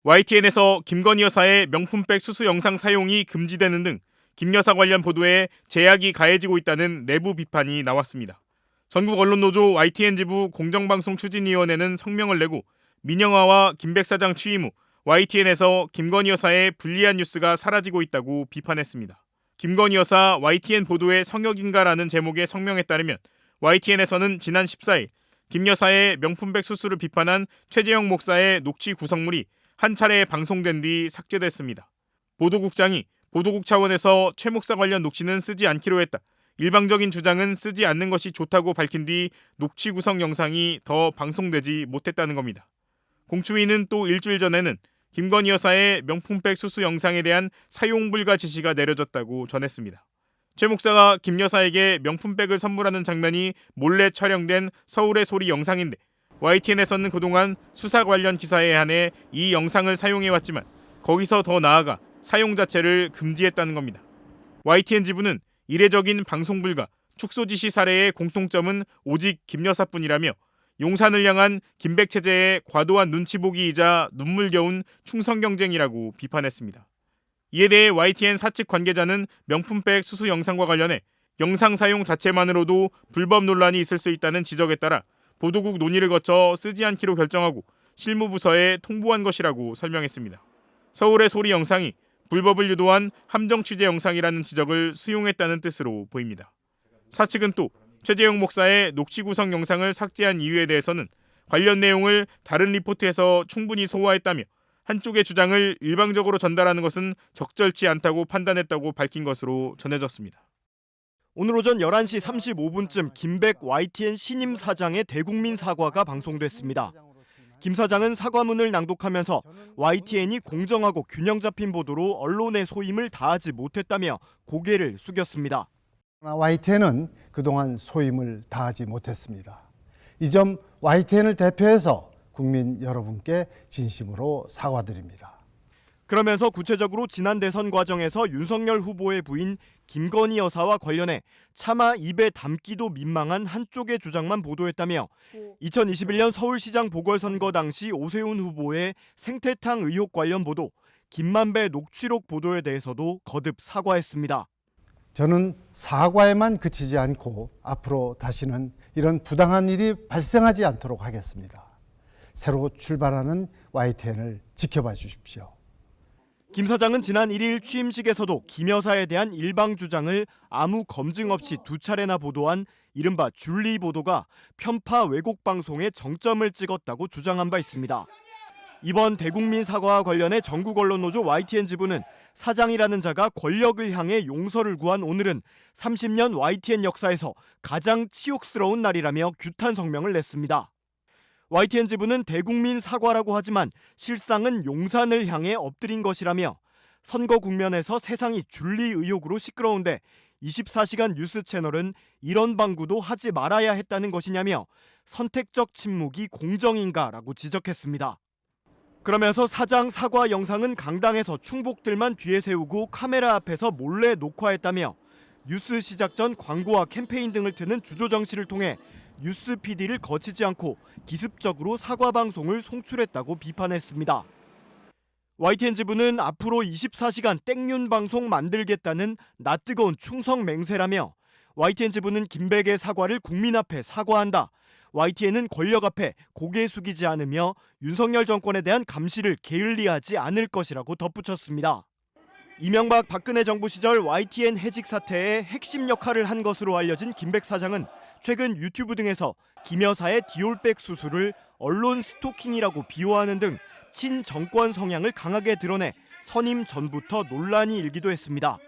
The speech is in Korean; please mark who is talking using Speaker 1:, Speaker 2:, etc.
Speaker 1: YTN에서 김건희 여사의 명품백 수수 영상 사용이 금지되는 등 김 여사 관련 보도에 제약이 가해지고 있다는 내부 비판이 나왔습니다. 전국 언론노조 YTN 지부 공정방송추진위원회는 성명을 내고 민영화와 김백 사장 취임 후 YTN에서 김건희 여사의 불리한 뉴스가 사라지고 있다고 비판했습니다. 김건희 여사 YTN 보도에 성역인가라는 제목의 성명에 따르면 YTN에서는 지난 14일 김 여사의 명품백 수수를 비판한 최재형 목사의 녹취 구성물이 한 차례 방송된 뒤 삭제됐습니다. 보도국장이 보도국 차원에서 최 목사 관련 녹취는 쓰지 않기로 했다. 일방적인 주장은 쓰지 않는 것이 좋다고 밝힌 뒤 녹취 구성 영상이 더 방송되지 못했다는 겁니다. 공추위는 또 일주일 전에는 김건희 여사의 명품백 수수 영상에 대한 사용 불가 지시가 내려졌다고 전했습니다. 최 목사가 김 여사에게 명품백을 선물하는 장면이 몰래 촬영된 서울의 소리 영상인데 YTN에서는 그동안 수사 관련 기사에 한해 이 영상을 사용해왔지만 거기서 더 나아가 사용 자체를 금지했다는 겁니다. YTN 지부는 이례적인 방송 불가, 축소 지시 사례의 공통점은 오직 김 여사뿐이라며 용산을 향한 김백 체제의 과도한 눈치 보기이자 눈물겨운 충성 경쟁이라고 비판했습니다. 이에 대해 YTN 사측 관계자는 명품백 수수 영상과 관련해 영상 사용 자체만으로도 불법 논란이 있을 수 있다는 지적에 따라 보도국 논의를 거쳐 쓰지 않기로 결정하고 실무부서에 통보한 것이라고 설명했습니다. 서울의 소리 영상이 불법을 유도한 함정 취재 영상이라는 지적을 수용했다는 뜻으로 보입니다. 사측은 또 최재형 목사의 녹취 구성 영상을 삭제한 이유에 대해서는 관련 내용을 다른 리포트에서 충분히 소화했다며 한쪽의 주장을 일방적으로 전달하는 것은 적절치 않다고 판단했다고 밝힌 것으로 전해졌습니다.
Speaker 2: 오늘 오전 11시 35분쯤 김백 YTN 신임 사장의 대국민 사과가 방송됐습니다. 김 사장은 사과문을 낭독하면서 YTN이 공정하고 균형 잡힌 보도로 언론의 소임을 다하지 못했다며 고개를 숙였습니다.
Speaker 3: YTN은 그동안 소임을 다하지 못했습니다. 이 점 YTN을 대표해서 국민 여러분께 진심으로 사과드립니다.
Speaker 2: 그러면서 구체적으로 지난 대선 과정에서 윤석열 후보의 부인 김건희 여사와 관련해 차마 입에 담기도 민망한 한쪽의 주장만 보도했다며 2021년 서울시장 보궐선거 당시 오세훈 후보의 생태탕 의혹 관련 보도, 김만배 녹취록 보도에 대해서도 거듭 사과했습니다.
Speaker 3: 저는 사과에만 그치지 않고 앞으로 다시는 이런 부당한 일이 발생하지 않도록 하겠습니다. 새로 출발하는 YTN을 지켜봐 주십시오.
Speaker 2: 김 사장은 지난 1일 취임식에서도 김 여사에 대한 일방 주장을 아무 검증 없이 두 차례나 보도한 이른바 줄리 보도가 편파 왜곡 방송에 정점을 찍었다고 주장한 바 있습니다. 이번 대국민 사과와 관련해 전국 언론노조 YTN 지부는 사장이라는 자가 권력을 향해 용서를 구한 오늘은 30년 YTN 역사에서 가장 치욕스러운 날이라며 규탄 성명을 냈습니다. YTN 지부는 대국민 사과라고 하지만 실상은 용산을 향해 엎드린 것이라며 선거 국면에서 세상이 줄리 의혹으로 시끄러운데 24시간 뉴스 채널은 이런 방구도 하지 말아야 했다는 것이냐며 선택적 침묵이 공정인가라고 지적했습니다. 그러면서 사장 사과 영상은 강당에서 충복들만 뒤에 세우고 카메라 앞에서 몰래 녹화했다며 뉴스 시작 전 광고와 캠페인 등을 트는 주조 정치를 통해 뉴스 PD를 거치지 않고 기습적으로 사과 방송을 송출했다고 비판했습니다. YTN 지부는 앞으로 24시간 땡윤 방송 만들겠다는 낯뜨거운 충성 맹세라며 YTN 지부는 김백의 사과를 국민 앞에 사과한다. YTN은 권력 앞에 고개 숙이지 않으며 윤석열 정권에 대한 감시를 게을리하지 않을 것이라고 덧붙였습니다. 이명박 박근혜 정부 시절 YTN 해직 사태의 핵심 역할을 한 것으로 알려진 김백 사장은 최근 유튜브 등에서 김 여사의 디올백 수술을 언론 스토킹이라고 비호하는 등 친정권 성향을 강하게 드러내 선임 전부터 논란이 일기도 했습니다.